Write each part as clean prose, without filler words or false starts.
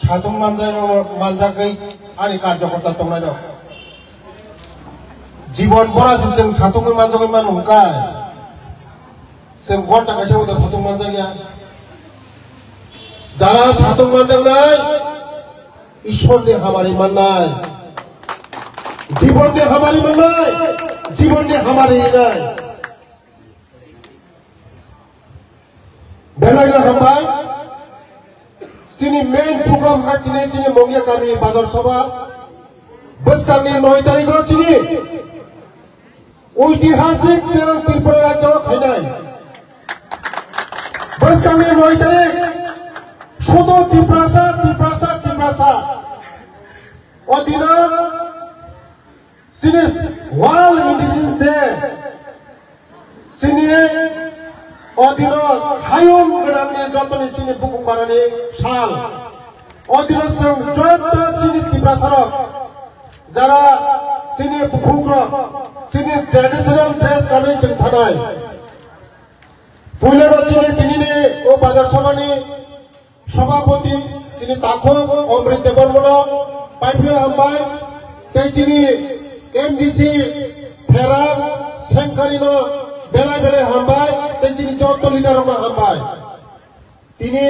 साधुं मानजाखै आंनि कार्यकर्ता दंनाय दं जीवन बरासि जों साधुं मानजाखै मानहंखाय जों गन थाखायसो उदा साधुं मानजाखैया যারা সাধুं मानजानाय ईश्वरनि हामारि माननाय जीवननि हामारि माननाय जीवननि हामारि होनाय बेलायनो हामबाय जोंनि मेन प्रग्राम दिनै जोंनि मंगिया गामि बाजार सभा बोसोरनि 9 तारिखआव जोंनि ऐतिहासिक जों त्रिपुरा रायजोआव फैनाय बोसोरनि 9 तारिख শুধু ত্রিপ্রাসা অদিনা জিনিস ওয়ার্ল্ড ইন্ডিজিনাস ডে চিনি অদিন হায়ম গোনাंनि যতনি চিনি বুকুমাरानि সাল অদিন जों যত চিনি ত্রিপ্রাসার যারা চিনি বুকুগ্र চিনি ট্রেডিশনাल ड्रेस गानै जों थानाय পয়লা চিনি দিনিनि ও বাজার সভাनि सभापति जिनि ताखो अमृत देवबर्मन पाइफिनो हामबाय तेजिनि एमडीसी फेरा सेंकारिनो बेला बेला हामबाय तेजिनि जत लिडारनो हामबाय तिनि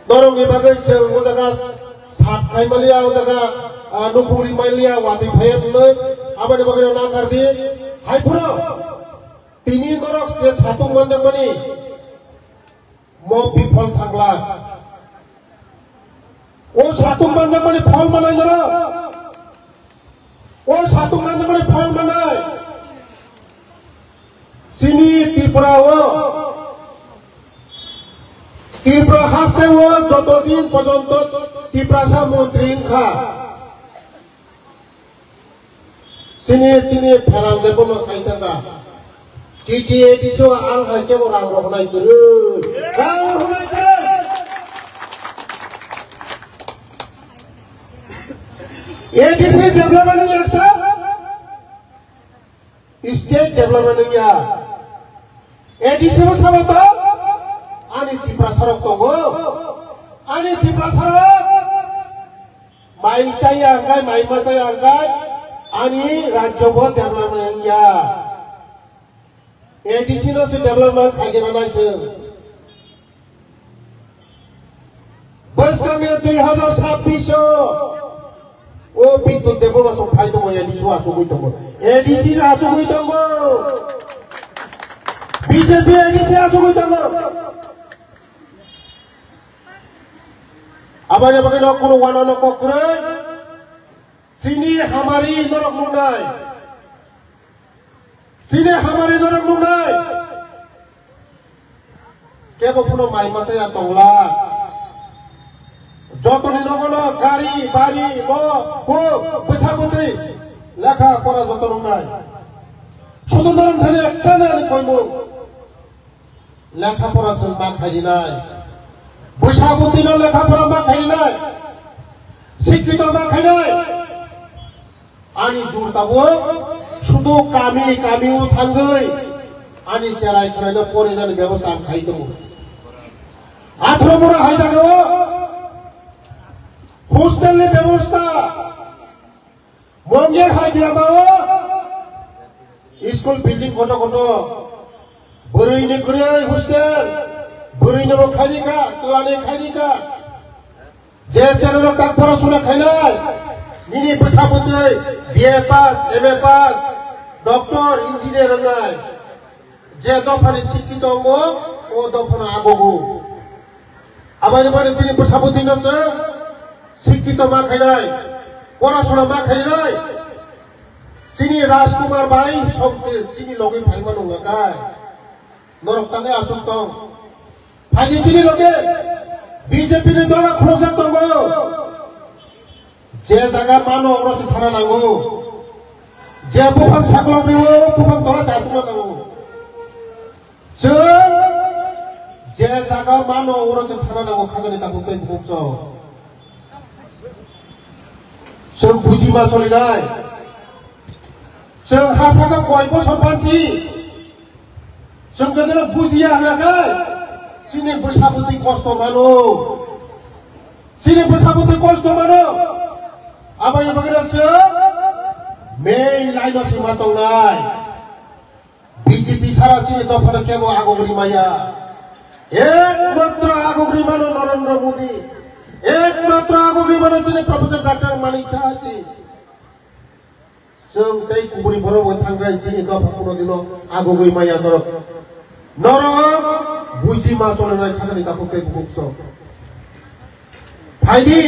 नरंनि बागै जों मोजागा सात खायमालिया मोजागा नखुरि माइलिया वादि फायनो आबानि बागै नागारदि हायफुरो तिनि नरक जे सातुं मानजामानि mau bifol thangla o satung manjamani phol manai jara o satung manjamani phol manai sini tripura o tripura haste o joto din porjonto triprasa mantri inkha sini pharam jebono saitanga TTA diso ang haike orang rohnai terus. ADC development ni laksa, state development ni ya. ADC mo sama to, ani Triprasarok tongo, ani Triprasarok, main saya angkat, main masa angkat, ani Rajya development ni ya. ADC no se development खागे ना नाइसे बस कमे 2026 ओ बितु देबो बस खाइ दङ ADC आसु गइ दङ ADC आसु गइ दङ बीजेपी ADC आसु गइ दङ आबाने बगे न कोनो वाना न कोक्रे सिनी हमारी नरक मुंगाई Sini हमारे नरक मुंगाई के बपुनो माइ मासे तंगला जतनि नगनो गाड़ी बाड़ी न को बैसागुति लेखा परा जतन नाय शुधु नरम थाने एकटा नानि कइमु लेखा परा जों मा खाइनाय बैसागुति न लेखा परा मा खाइनाय शिक्षित मा खाइनाय आनि जुरताबो শুধু কামিও থাঙ্গই আনি চেরাই করাইনো পরিণানি ব্যবস্থা খাই দেবো 18 বড় হাই যাবো হোস্টেলের ব্যবস্থা মঙ্গে খাই দিয়াবো স্কুল বিল্ডিং কত কত বরৈনি করে হোস্টেল বরৈনবো খাইনিকা চলানি খাইনিকা যে চ্যানেল কাক পড়াশোনা খাইনাই নিনি পেশাবুতে BA pass MA pass doctor engineer होनाय जे दफानि शिक्षित दङ ओ दफाना आगगु आबानि बारे जोंनि बैसागुदिनोसो शिक्षित मा खाइनाय पराशोना मा खाइनाय जोंनि राजकुमार भाई सबसे जोंनि लगे फाइमा नङाखाय नरक थांनाय आसुक दं फाइनि जोंनि लगे बीजेपी नि दला खुलजा दङ जे जागा मानो अरसि थाना नांगौ जे बुफां साग्लावनायाव बुफां दला जाथुना नांगौ जों जे जागा मानो अरसि थाना नांगौ खाजानि दाबो दै बुकस जों बुजिमा सलिनाय जों हासागा बयबो सरपान्सि जों जोंनो बुजिया होनाखै जोंनि बैसागुनि खस्थ' मानो bersabut kos to mano. Apa yang bagian se? Main line of simatong nai. BJP sara sini to pada kemo aku beri maya. Ekmatra aku beri mana Narendra Modi. Ekmatra aku beri mana sini Profesor Dr. Manik Sahaji. Seng tei kuburi boro tanggai sini to pakuno dino aku beri maya to. Noro buji masuk nai khasani takut ke bukso. Haidi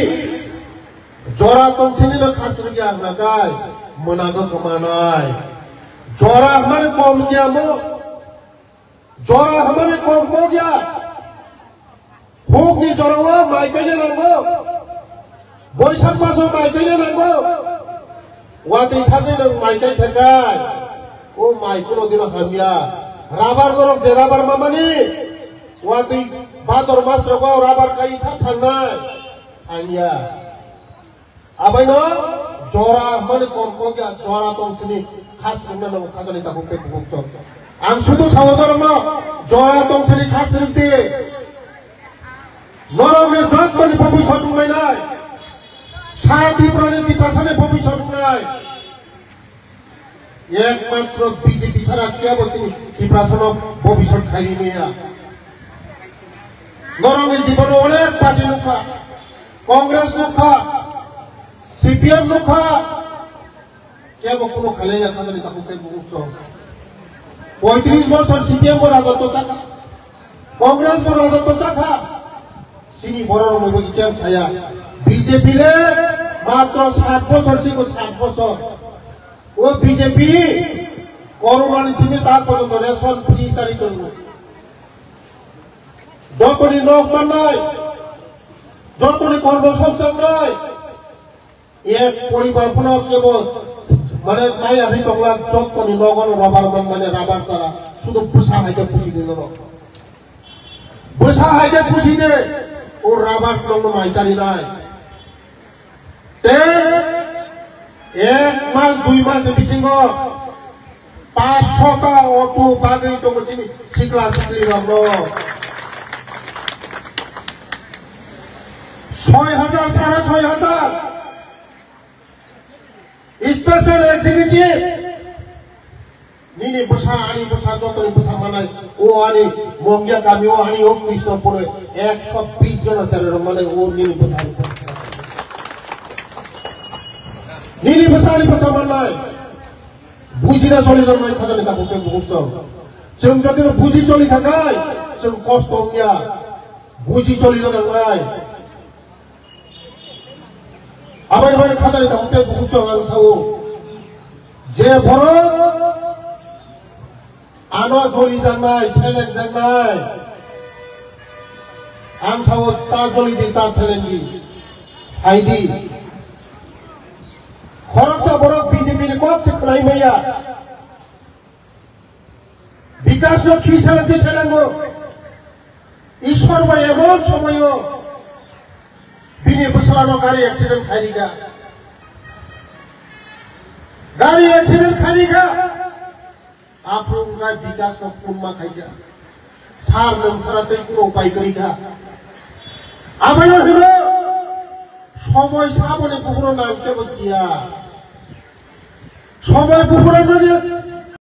jora tong sini na khas lagi nagai menaga kemanai. Jora हमारे कौम क्या मो जरा हमारे कौम को क्या भूख नहीं जरा हुआ मायके ने रंगो बोईसाख मासो मायके ने रंगो वाती खाते न मायके ठेकाय ओ मायको नो दिनो हमिया राबार दरक जे राबार मामानी वाती बातर मास रगो राबार काई था थांनाय आंगिया आबाय नो जरा हमारे कौम को क्या जरा तong sini khas dengan nama khas ni takut ke bukto. Ang sudu saudara mo jora tong sini khas rite. Norong ne jat bani pabu satu mainai. Sati prane di pasane pabu satu mainai. Ekmatro BJP sara kya bosini di pasano pabu satu kali ni ya. Norong ne di bono oleh parti nuka, Kongres nuka, CPM nuka. क्या वो कुनो खलेगा कसम इतना कुके book तो 35 বছর CPM को राजत्व साखा कांग्रेस को राजत्व साखा सिनी बरोर में वो क्या खाया बीजेपी ने मात्र 7 বছর से को 7 বছর वो बीजेपी कोरोना ने सीने ताक पर तो रेशन फ्री सारी करूँ जो तो नि नौक मनाई जो तो नि कर्मशोक संग्राय एक परिवार पुनः केवल মানে তাই আমি তংলা চক কোনি লগন রবার মানে রাবার সারা শুধু পুষা হাইতে পুষি দিল পুষা হাইতে পুষি দে ও রাবার নং মাইসারি নাই তে এক মাস 2 মাস বিসিঙ্গ 500টা অটো বাগৈ তো চিনি সিকলা সিকলি রব 6000 6500 Special executive nini besar ani besar jodoh ni besar mana oh ani mongya kami oh ani oh Krishna pun 120 জন আছে মানে oh nini besar mana buji na soli ron mai khazani ta bukte bukso jeng jati buji soli thakai jeng kostongnya buji soli ron ngai আবার মানে খাতারে থাকতে বুঝছো আনসাও যে বড় আনো জলি জানাই সেলেক জানাই আনসাও তা জলি দি তা সেলেঙ্গি আইডি খরচা বড় বিজেপি র কোপ সে খলাই মাইয়া বিকাশ লক্ষ্মী সেলেঙ্গি সেলেঙ্গো ঈশ্বর ভাই এমন সময়ও Bini bersalamu gari accident khariga. Gari accident khariga. Apung ka bikas ko pumma khaiga. Sar nang sarate kuno upai kariga. Abayo hilo. Somoy sabone pukuro nam ke bosia. Somoy pukuro nani